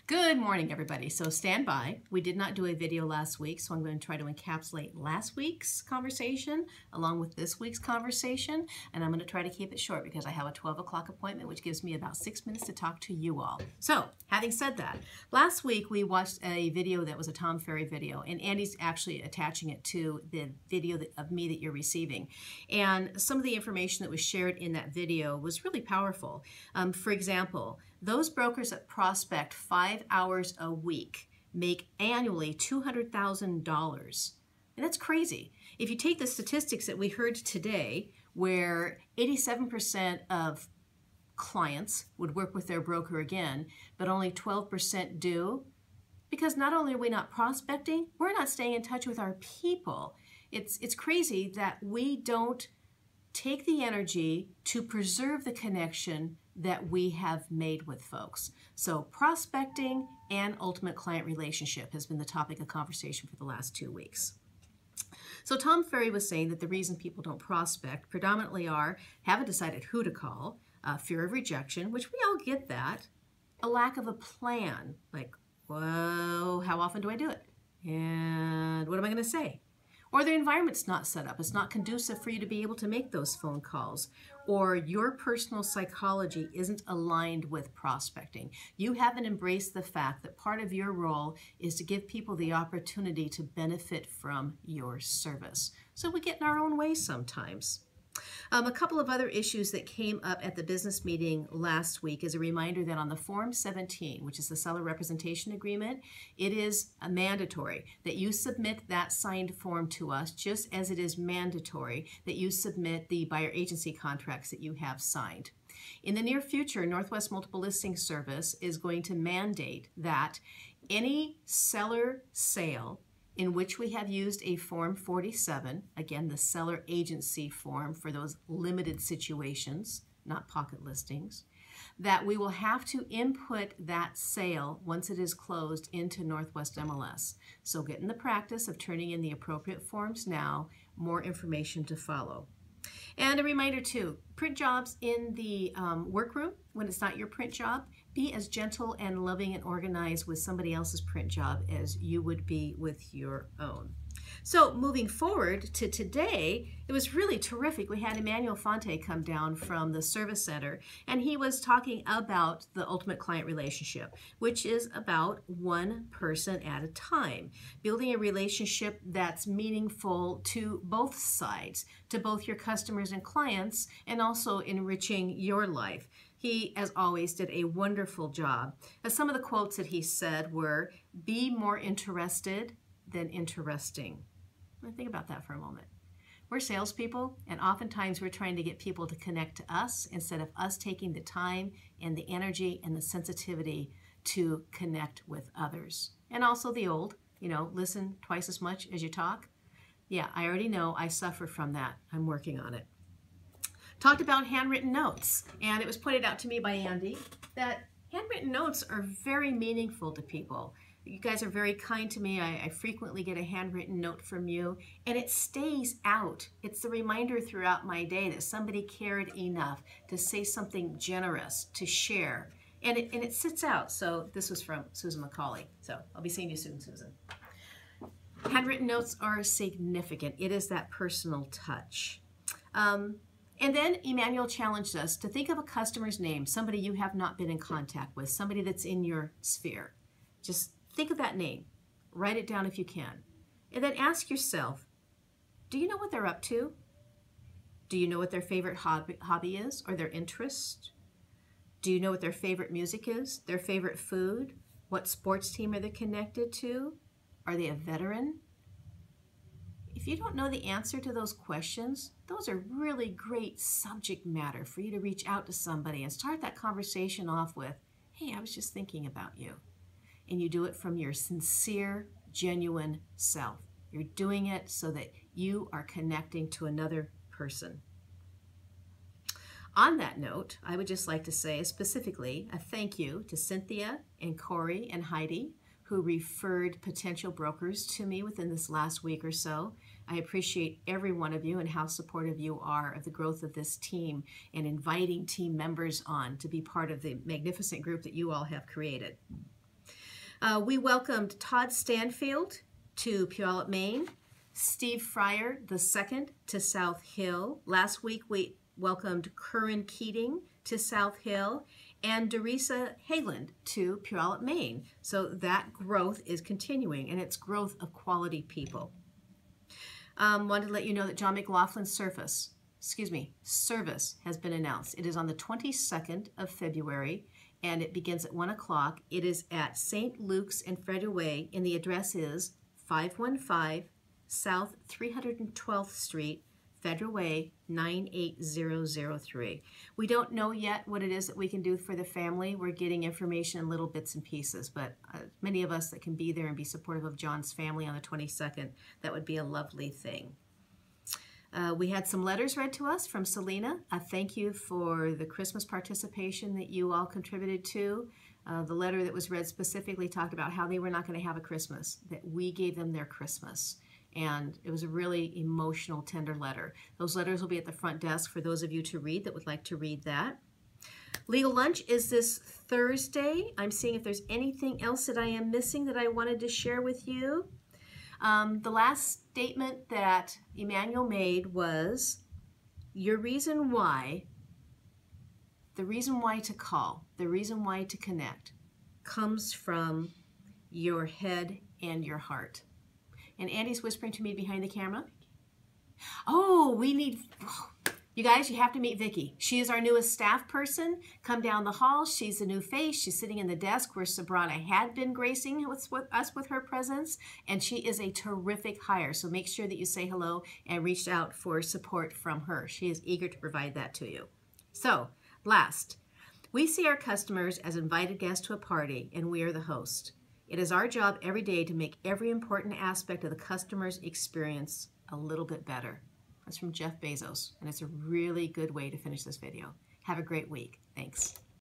Good morning, everybody. So stand by. We did not do a video last week, so I'm going to try to encapsulate last week's conversation along with this week's conversation, and I'm going to try to keep it short because I have a 12 o'clock appointment, which gives me about 6 minutes to talk to you all. So, having said that, last week we watched a video that was a Tom Ferry video, and Andy's actually attaching it to the video of me that you're receiving. And some of the information that was shared in that video was really powerful. For example, those brokers that prospect 5 hours a week make annually $200,000. And that's crazy. If you take the statistics that we heard today, where 87% of clients would work with their broker again, but only 12% do, because not only are we not prospecting, we're not staying in touch with our people. It's crazy that we don't take the energy to preserve the connection that we have made with folks. So prospecting and ultimate client relationship has been the topic of conversation for the last 2 weeks. So Tom Ferry was saying that the reason people don't prospect predominantly are haven't decided who to call, fear of rejection, which we all get that, a lack of a plan, like, whoa, how often do I do it? And what am I going to say? Or the environment's not set up. It's not conducive for you to be able to make those phone calls. Or your personal psychology isn't aligned with prospecting. You haven't embraced the fact that part of your role is to give people the opportunity to benefit from your service. So we get in our own way sometimes. A couple of other issues that came up at the business meeting last week is a reminder that on the Form 17, which is the Seller Representation Agreement, it is mandatory that you submit that signed form to us, just as it is mandatory that you submit the buyer agency contracts that you have signed. In the near future, Northwest Multiple Listing Service is going to mandate that any seller sale in which we have used a Form 47, again, the seller agency form for those limited situations, not pocket listings, that we will have to input that sale once it is closed into Northwest MLS. So get in the practice of turning in the appropriate forms now, more information to follow. And a reminder too, print jobs in the workroom, when it's not your print job, be as gentle and loving and organized with somebody else's print job as you would be with your own. So moving forward to today, it was really terrific. We had Emmanuel Fonte come down from the service center, and he was talking about the ultimate client relationship, which is about one person at a time, building a relationship that's meaningful to both sides, to both your customers and clients, and also enriching your life. He, as always, did a wonderful job. Some of the quotes that he said were, "Be more interested than interesting." Think about that for a moment. We're salespeople, and oftentimes we're trying to get people to connect to us instead of us taking the time and the energy and the sensitivity to connect with others. And also the old, listen twice as much as you talk. Yeah, I already know I suffer from that. I'm working on it. Talked about handwritten notes, and it was pointed out to me by Andy that handwritten notes are very meaningful to people. You guys are very kind to me. I frequently get a handwritten note from you, and it stays out. It's the reminder throughout my day that somebody cared enough to say something generous, to share, and it sits out. So this was from Susan McCauley. So I'll be seeing you soon, Susan. Handwritten notes are significant. It is that personal touch. And then Emmanuel challenged us to think of a customer's name, somebody you have not been in contact with, somebody that's in your sphere. Just think of that name. Write it down if you can. And then ask yourself, do you know what they're up to? Do you know what their favorite hobby is or their interest? Do you know what their favorite music is, their favorite food? What sports team are they connected to? Are they a veteran? If you don't know the answer to those questions, those are really great subject matter for you to reach out to somebody and start that conversation off with, "Hey, I was just thinking about you." And you do it from your sincere, genuine self. You're doing it so that you are connecting to another person. On that note, I would just like to say specifically a thank you to Cynthia and Corey and Heidi, who referred potential brokers to me within this last week or so. I appreciate every one of you and how supportive you are of the growth of this team and inviting team members on to be part of the magnificent group that you all have created. We welcomed Todd Stanfield to Puyallup, Maine, Steve Fryer II to South Hill. Last week we welcomed Curran Keating to South Hill and Dorisa Hageland to Puyallup, Maine. So that growth is continuing, and it's growth of quality people. Wanted to let you know that John McLaughlin's service has been announced. It is on the 22nd of February, and it begins at 1 o'clock. It is at St. Luke's and Federal Way, and the address is 515 South 312th Street, Federal Way, 98003. We don't know yet what it is that we can do for the family. We're getting information in little bits and pieces, but many of us that can be there and be supportive of John's family on the 22nd, that would be a lovely thing. We had some letters read to us from Selena. Thank you for the Christmas participation that you all contributed to. The letter that was read specifically talked about how they were not going to have a Christmas, that we gave them their Christmas. And it was a really emotional, tender letter. Those letters will be at the front desk for those of you to read that would like to read that. Legal Lunch is this Thursday. I'm seeing if there's anything else that I am missing that I wanted to share with you. The last statement that Emmanuel made was, the reason why to call, the reason why to connect, comes from your head and your heart. And Andy's whispering to me behind the camera. Oh, you guys, you have to meet Vicki. She is our newest staff person. Come down the hall. She's a new face. She's sitting in the desk where Sabrina had been gracing us with her presence. And she is a terrific hire. So make sure that you say hello and reach out for support from her. She is eager to provide that to you. So, last, we see our customers as invited guests to a party, and we are the host. It is our job every day to make every important aspect of the customer's experience a little bit better. That's from Jeff Bezos, and it's a really good way to finish this video. Have a great week. Thanks.